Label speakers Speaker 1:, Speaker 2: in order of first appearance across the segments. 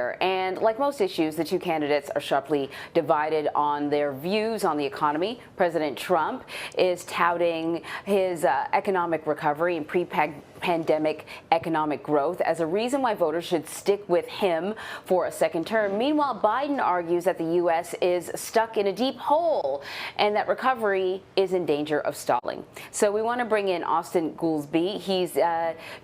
Speaker 1: And like most issues, the two candidates are sharply divided on their views on the economy. President Trump is touting his economic recovery and pre-pandemic economic growth as a reason why voters should stick with him for a second term. Meanwhile, Biden argues that the U.S. is stuck in a deep hole and that recovery is in danger of stalling. So we want to bring in Austan Goolsbee. He's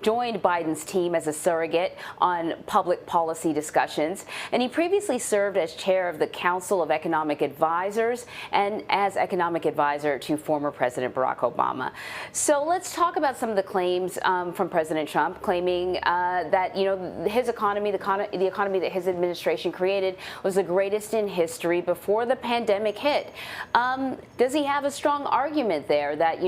Speaker 1: joined Biden's team as a surrogate on public policy discussions, and he previously served as chair of the Council of Economic Advisors and as economic advisor to former President Barack Obama. So let's talk about some of the claims from President Trump, claiming that his economy, the economy that his administration created, was the greatest in history before the pandemic hit. Does he have a strong argument there that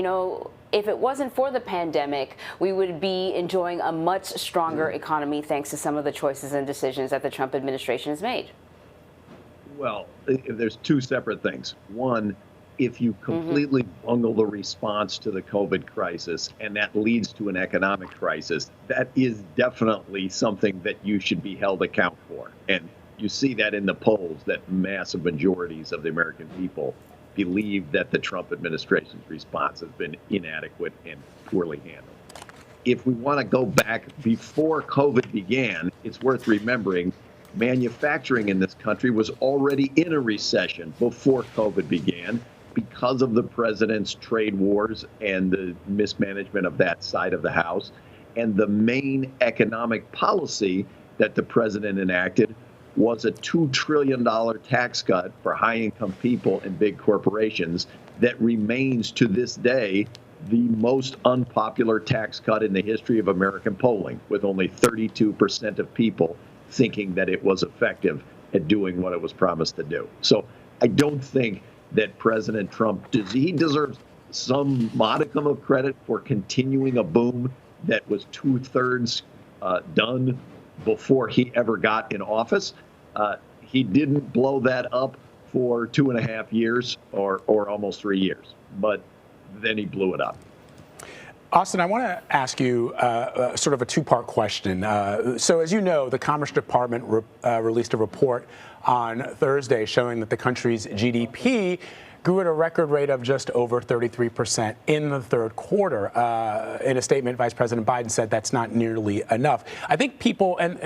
Speaker 1: if it wasn't for the pandemic, we would be enjoying a much stronger economy thanks to some of the choices and decisions that the Trump administration has made?
Speaker 2: Well, there's two separate things. One, if you completely bungle the response to the COVID crisis and that leads to an economic crisis, that is definitely something that you should be held account for. And you see that in the polls that massive majorities of the American people believe that the Trump administration's response has been inadequate and poorly handled. If we want to go back before COVID began, it's worth remembering manufacturing in this country was already in a recession before COVID began because of the president's trade wars and the mismanagement of that side of the house. And the main economic policy that the president enacted was a $2 trillion tax cut for high-income people and big corporations that remains to this day the most unpopular tax cut in the history of American polling, with only 32% of people thinking that it was effective at doing what it was promised to do. So I don't think that President Trump he deserves some modicum of credit for continuing a boom that was two-thirds done before he ever got in office. He didn't blow that up for 2.5 years or almost 3 years, but then he blew it up.
Speaker 3: Austan, I want to ask you sort of a two-part question. So as you know, the Commerce Department released a report on Thursday showing that the country's GDP grew at a record rate of just over 33% in the third quarter. In a statement, Vice President Biden said that's not nearly enough. I think people and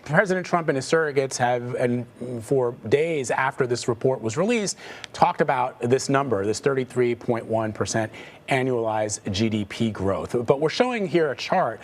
Speaker 3: President Trump and his surrogates have, and for days after this report was released, talked about this number, this 33.1% annualized GDP growth. But we're showing here a chart.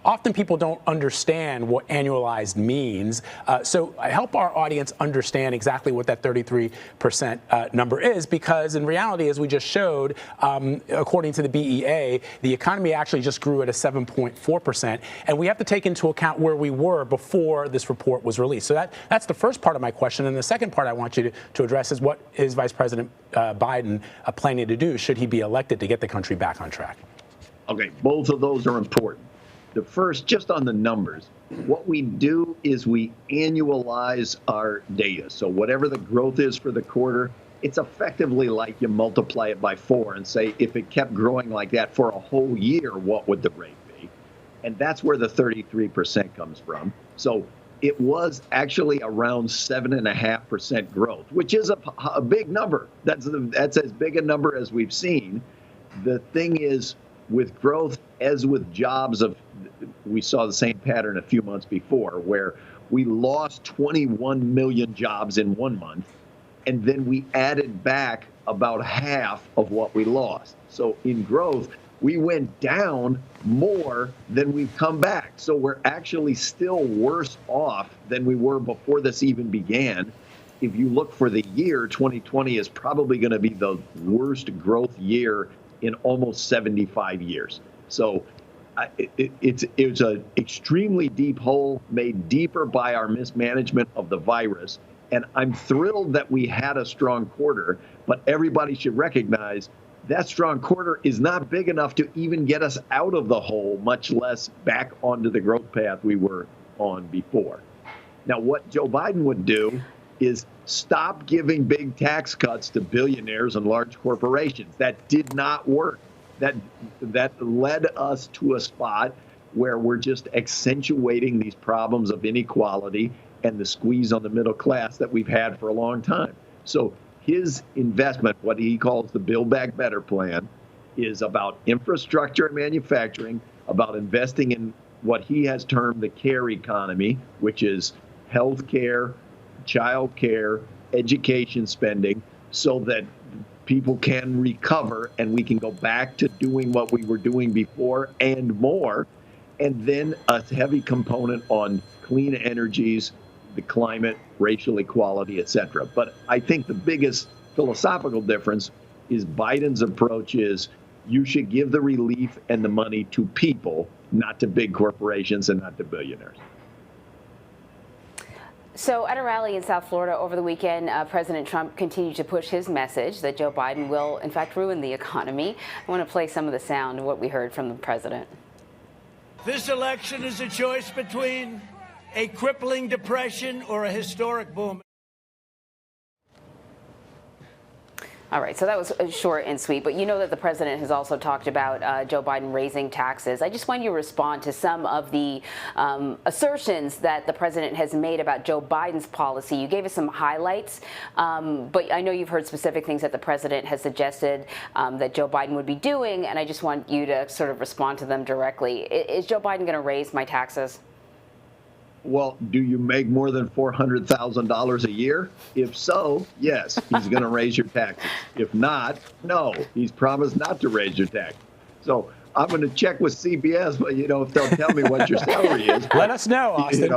Speaker 3: Often people don't understand what annualized means. So help our audience understand exactly what that 33% number is, because in reality, as we just showed, according to the BEA, the economy actually just grew at a 7.4%. And we have to take into account where we were before this report was released. So that's the first part of my question. And the second part I want you to address is, what is Vice President Biden planning to do should he be elected to get the country back on track?
Speaker 2: Okay, both of those are important. The first, just on the numbers, what we do is we annualize our data. So whatever the growth is for the quarter, it's effectively like you multiply it by 4 and say, if it kept growing like that for a whole year, what would the rate be? And that's where the 33% comes from. So it was actually around 7.5% growth, which is a big number. That's as big a number as we've seen. The thing is, with growth, as with jobs, we saw the same pattern a few months before, where we lost 21 million jobs in 1 month, and then we added back about half of what we lost. So in growth, we went down more than we've come back. So we're actually still worse off than we were before this even began. If you look for the year, 2020 is probably going to be the worst growth year in almost 75 years. So it's an extremely deep hole made deeper by our mismanagement of the virus. And I'm thrilled that we had a strong quarter, but everybody should recognize that strong quarter is not big enough to even get us out of the hole, much less back onto the growth path we were on before. Now, what Joe Biden would do is stop giving big tax cuts to billionaires and large corporations. That did not work. That led us to a spot where we're just accentuating these problems of inequality and the squeeze on the middle class that we've had for a long time. So his investment, what he calls the Build Back Better plan, is about infrastructure and manufacturing, about investing in what he has termed the care economy, which is health care, child care, education spending, so that people can recover and we can go back to doing what we were doing before and more. And then a heavy component on clean energies, the climate, racial equality, et cetera. But I think the biggest philosophical difference is Biden's approach is you should give the relief and the money to people, not to big corporations and not to billionaires.
Speaker 1: So at a rally in South Florida over the weekend, President Trump continued to push his message that Joe Biden will, in fact, ruin the economy. I want to play some of the sound of what we heard from the president.
Speaker 4: This election is a choice between a crippling depression or a historic boom.
Speaker 1: All right, so that was short and sweet, but you know that the president has also talked about Joe Biden raising taxes. I just want you to respond to some of the assertions that the president has made about Joe Biden's policy. You gave us some highlights, but I know you've heard specific things that the president has suggested that Joe Biden would be doing, and I just want you to sort of respond to them directly. Is Joe Biden going to raise my taxes?
Speaker 2: Well, do you make more than $400,000 a year? If so, yes, he's going to raise your taxes. If not, no, he's promised not to raise your taxes. So I'm going to check with CBS, but if they'll tell me what your salary is.
Speaker 3: Let us know, Austin.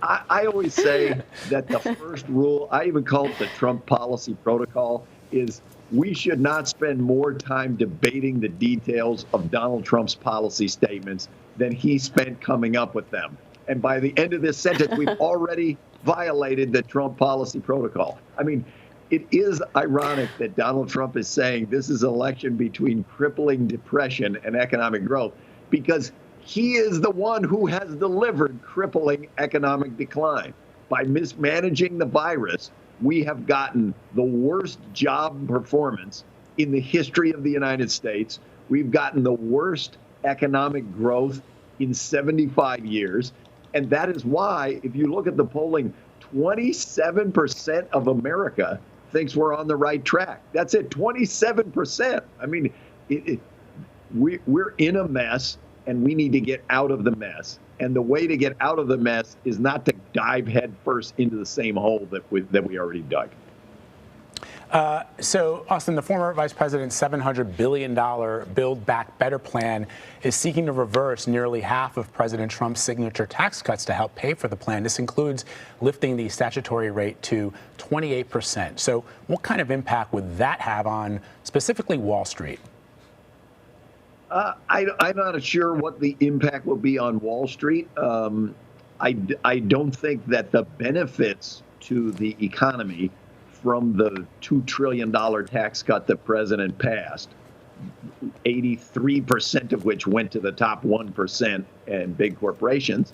Speaker 2: I always say that the first rule, I even call it the Trump policy protocol, is we should not spend more time debating the details of Donald Trump's policy statements than he spent coming up with them. And by the end of this sentence, we've already violated the Trump policy protocol. I mean, it is ironic that Donald Trump is saying this is an election between crippling depression and economic growth, because he is the one who has delivered crippling economic decline. By mismanaging the virus, we have gotten the worst job performance in the history of the United States. We've gotten the worst economic growth in 75 years. And that is why, if you look at the polling, 27% of America thinks we're on the right track. That's it, 27%. I mean, we're in a mess, and we need to get out of the mess. And the way to get out of the mess is not to dive headfirst into the same hole that we already dug.
Speaker 3: So, Austin, the former vice president's $700 billion Build Back Better plan is seeking to reverse nearly half of President Trump's signature tax cuts to help pay for the plan. This includes lifting the statutory rate to 28%. So what kind of impact would that have on specifically Wall Street?
Speaker 2: I'm not sure what the impact will be on Wall Street. I don't think that the benefits to the economy from the $2 trillion tax cut the president passed, 83% of which went to the top 1% and big corporations,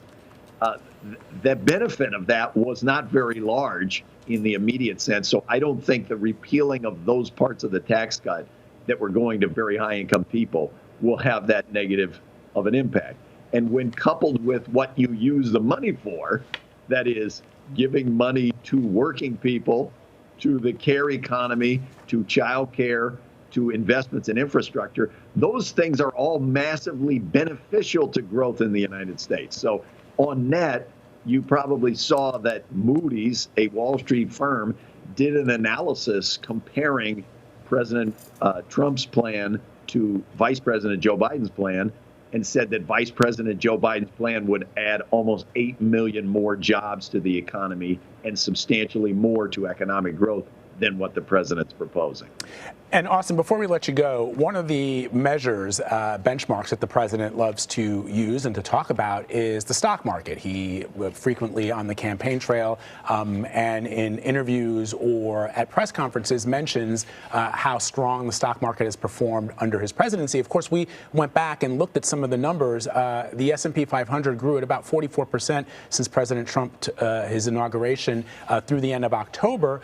Speaker 2: the benefit of that was not very large in the immediate sense. So I don't think the repealing of those parts of the tax cut that were going to very high-income people will have that negative of an impact. And when coupled with what you use the money for, that is giving money to working people, to the care economy, to child care, to investments in infrastructure, those things are all massively beneficial to growth in the United States. So on net, you probably saw that Moody's, a Wall Street firm, did an analysis comparing President Trump's plan to Vice President Joe Biden's plan, and said that Vice President Joe Biden's plan would add almost 8 million more jobs to the economy and substantially more to economic growth than what the president's proposing.
Speaker 3: And Austin, before we let you go, one of the measures, benchmarks that the president loves to use and to talk about is the stock market. He frequently on the campaign trail and in interviews or at press conferences mentions how strong the stock market has performed under his presidency. Of course, we went back and looked at some of the numbers. The S&P 500 grew at about 44% since President Trump, his inauguration through the end of October.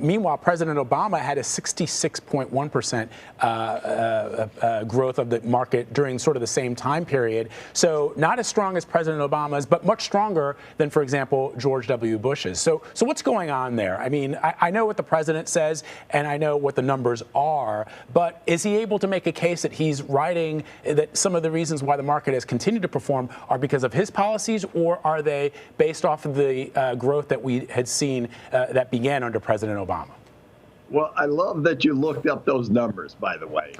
Speaker 3: Meanwhile, President Obama had a 66.1% growth of the market during sort of the same time period. So not as strong as President Obama's, but much stronger than, for example, George W. Bush's. So what's going on there? I mean, I know what the president says, and I know what the numbers are, but is he able to make a case that he's writing that some of the reasons why the market has continued to perform are because of his policies, or are they based off of the growth that we had seen that began under President Obama?
Speaker 2: Well, I love that you looked up those numbers, by the way.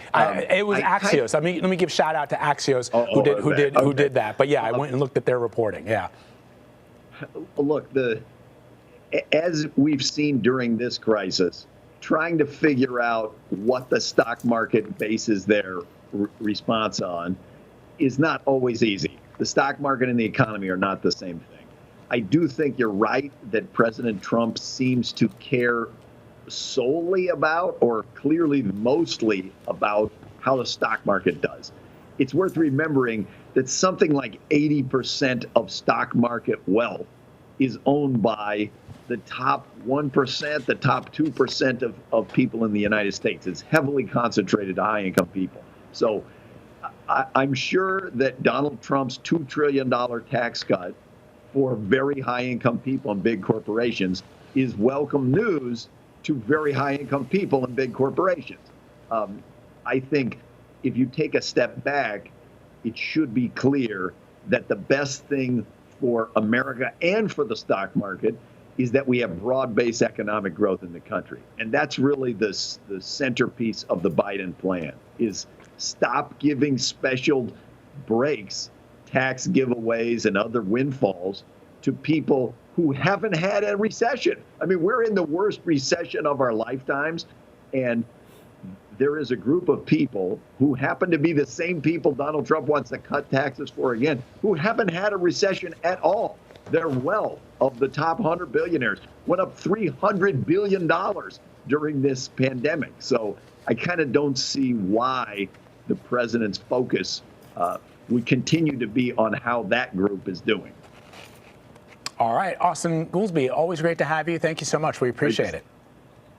Speaker 3: It was Axios. I mean, let me give shout out to Axios who did that. But yeah, I went and looked at their reporting. Yeah.
Speaker 2: Look, as we've seen during this crisis, trying to figure out what the stock market bases their response on is not always easy. The stock market and the economy are not the same thing. I do think you're right that President Trump seems to care solely about, or clearly mostly about, how the stock market does. It's worth remembering that something like 80% of stock market wealth is owned by the top 1%, the top 2% of people in the United States. It's heavily concentrated to high-income people. So I'm sure that Donald Trump's $2 trillion tax cut for very high-income people and big corporations is welcome news to very high-income people and big corporations. I think if you take a step back, it should be clear that the best thing for America and for the stock market is that we have broad-based economic growth in the country. And that's really the centerpiece of the Biden plan, is stop giving special breaks, tax giveaways, and other windfalls to people who haven't had a recession. I mean, we're in the worst recession of our lifetimes, and there is a group of people who happen to be the same people Donald Trump wants to cut taxes for again, who haven't had a recession at all. Their wealth of the top 100 billionaires went up $300 billion during this pandemic. So I kind of don't see why the president's focus would continue to be on how that group is doing.
Speaker 3: All right. Austan Goolsbee, always great to have you. Thank you so much. We appreciate it.